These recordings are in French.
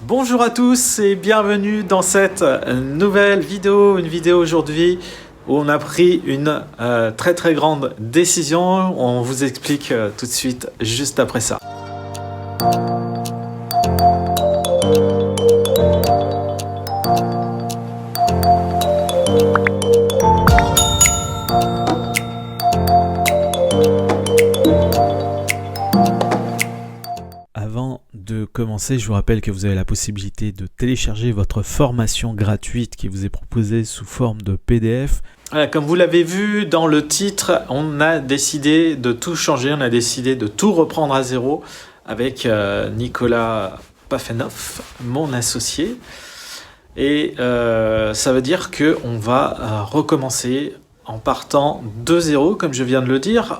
Bonjour à tous et bienvenue dans cette nouvelle vidéo, une vidéo aujourd'hui où on a pris une très très grande décision. On vous explique tout de suite juste après ça. Avant de commencer, je vous rappelle que vous avez la possibilité de télécharger votre formation gratuite qui vous est proposée sous forme de PDF. Comme vous l'avez vu dans le titre, on a décidé de tout changer, on a décidé de tout reprendre à zéro avec Nicolas Pafenov, mon associé. Et ça veut dire qu'on va recommencer en partant de zéro, comme je viens de le dire.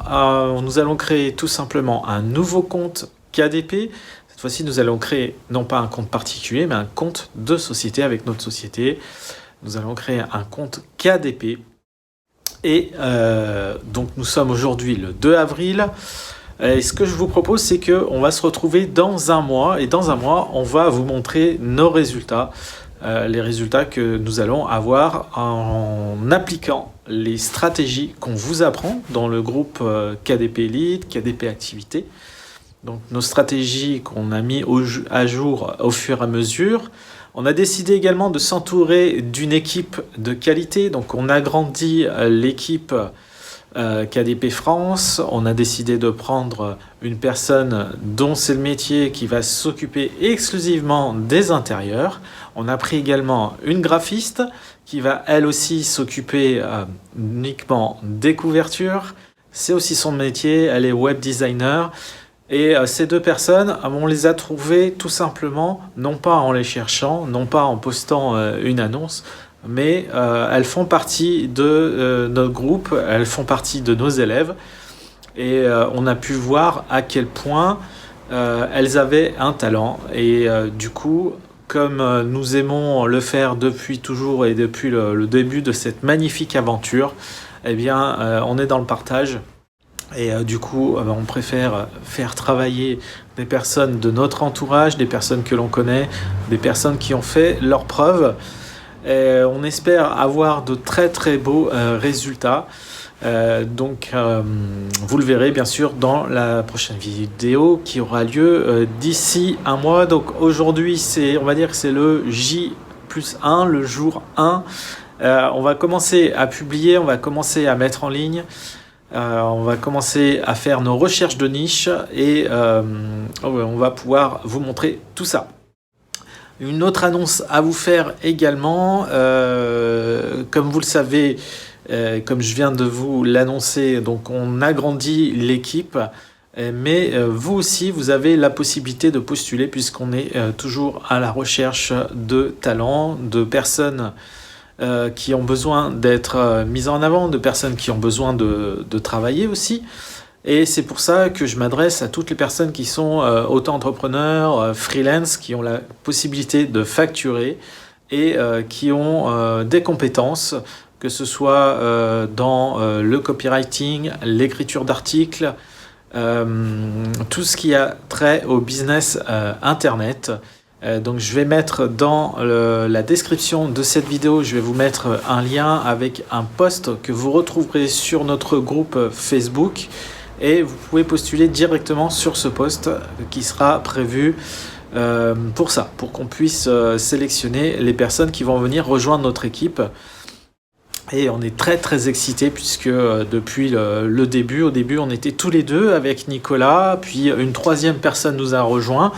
Nous allons créer tout simplement un nouveau compte KDP. Cette fois-ci, nous allons créer non pas un compte particulier, mais un compte de société avec notre société. Nous allons créer un compte KDP. Et donc, nous sommes aujourd'hui le 2 avril. Et ce que je vous propose, c'est qu'on va se retrouver dans un mois. Et dans un mois, on va vous montrer nos résultats. Les résultats que nous allons avoir en appliquant les stratégies qu'on vous apprend dans le groupe KDP Lead, KDP Activité. Donc nos stratégies qu'on a mis à jour au fur et à mesure. On a décidé également de s'entourer d'une équipe de qualité. Donc on agrandit l'équipe KDP France. On a décidé de prendre une personne dont c'est le métier qui va s'occuper exclusivement des intérieurs. On a pris également une graphiste qui va elle aussi s'occuper uniquement des couvertures. C'est aussi son métier, elle est web designer. Et ces deux personnes, on les a trouvées tout simplement, non pas en les cherchant, non pas en postant une annonce, mais elles font partie de notre groupe, elles font partie de nos élèves. Et on a pu voir à quel point elles avaient un talent. Et du coup, comme nous aimons le faire depuis toujours et depuis le début de cette magnifique aventure, eh bien, on est dans le partage. Et du coup, on préfère faire travailler des personnes de notre entourage, des personnes que l'on connaît, des personnes qui ont fait leurs preuves. Et on espère avoir de très très beaux résultats. Donc, vous le verrez bien sûr dans la prochaine vidéo qui aura lieu d'ici un mois. Donc aujourd'hui, on va dire que c'est le J+1, le jour 1. On va commencer à publier, on va commencer à mettre en ligne. On va commencer à faire nos recherches de niche et on va pouvoir vous montrer tout ça. Une autre annonce à vous faire également, comme vous le savez, comme je viens de vous l'annoncer, donc on agrandit l'équipe, mais vous aussi vous avez la possibilité de postuler puisqu'on est toujours à la recherche de talents, de personnes qui ont besoin d'être mises en avant, de personnes qui ont besoin de travailler aussi. Et c'est pour ça que je m'adresse à toutes les personnes qui sont auto-entrepreneurs, freelance, qui ont la possibilité de facturer et qui ont des compétences, que ce soit dans le copywriting, l'écriture d'articles, tout ce qui a trait au business Internet. Donc je vais mettre dans la description de cette vidéo, je vais vous mettre un lien avec un post que vous retrouverez sur notre groupe Facebook et vous pouvez postuler directement sur ce post qui sera prévu pour ça, pour qu'on puisse sélectionner les personnes qui vont venir rejoindre notre équipe. Et on est très très excités puisque depuis le début, au début on était tous les deux avec Nicolas, puis une troisième personne nous a rejoint.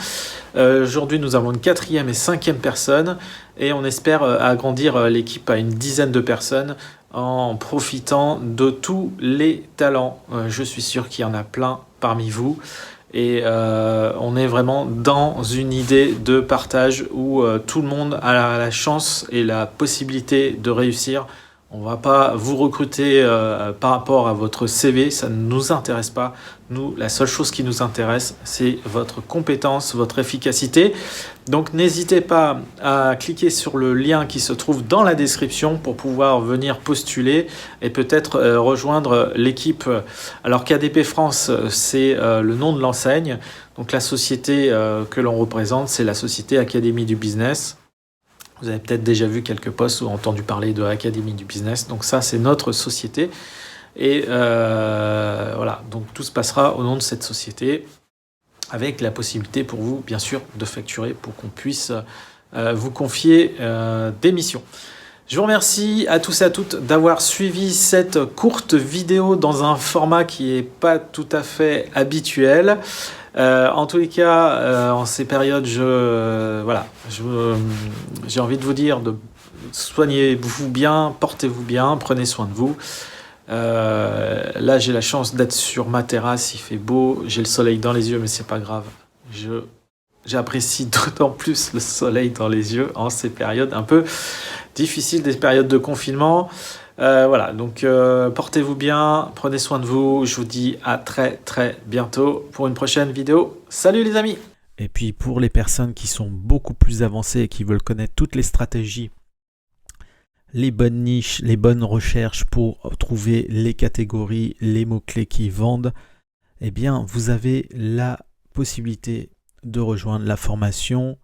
Aujourd'hui nous avons une quatrième et cinquième personne et on espère agrandir l'équipe à une dizaine de personnes en profitant de tous les talents. Je suis sûr qu'il y en a plein parmi vous et on est vraiment dans une idée de partage où tout le monde a la chance et la possibilité de réussir On va pas vous recruter par rapport à votre CV, ça ne nous intéresse pas. Nous, la seule chose qui nous intéresse, c'est votre compétence, votre efficacité. Donc n'hésitez pas à cliquer sur le lien qui se trouve dans la description pour pouvoir venir postuler et peut-être rejoindre l'équipe. Alors KDP France, c'est le nom de l'enseigne. Donc la société que l'on représente, c'est la société Académie du Business. Vous avez peut-être déjà vu quelques posts ou entendu parler de l'Académie du Business. Donc ça, c'est notre société. Et voilà, donc tout se passera au nom de cette société avec la possibilité pour vous, bien sûr, de facturer pour qu'on puisse vous confier des missions. Je vous remercie à tous et à toutes d'avoir suivi cette courte vidéo dans un format qui n'est pas tout à fait habituel. En tous les cas, en ces périodes, j'ai envie de vous dire de soignez-vous bien, portez-vous bien, prenez soin de vous. Là, j'ai la chance d'être sur ma terrasse, il fait beau, j'ai le soleil dans les yeux, mais c'est pas grave. J'apprécie d'autant plus le soleil dans les yeux en ces périodes un peu difficiles, des périodes de confinement. Voilà, donc portez-vous bien, prenez soin de vous. Je vous dis à très très bientôt pour une prochaine vidéo. Salut les amis! Et puis pour les personnes qui sont beaucoup plus avancées et qui veulent connaître toutes les stratégies, les bonnes niches, les bonnes recherches pour trouver les catégories, les mots-clés qui vendent, eh bien vous avez la possibilité de rejoindre la formation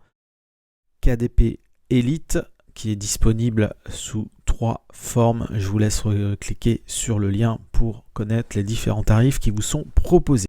KDP Elite qui est disponible sous 3 formes. Je vous laisse cliquer sur le lien pour connaître les différents tarifs qui vous sont proposés.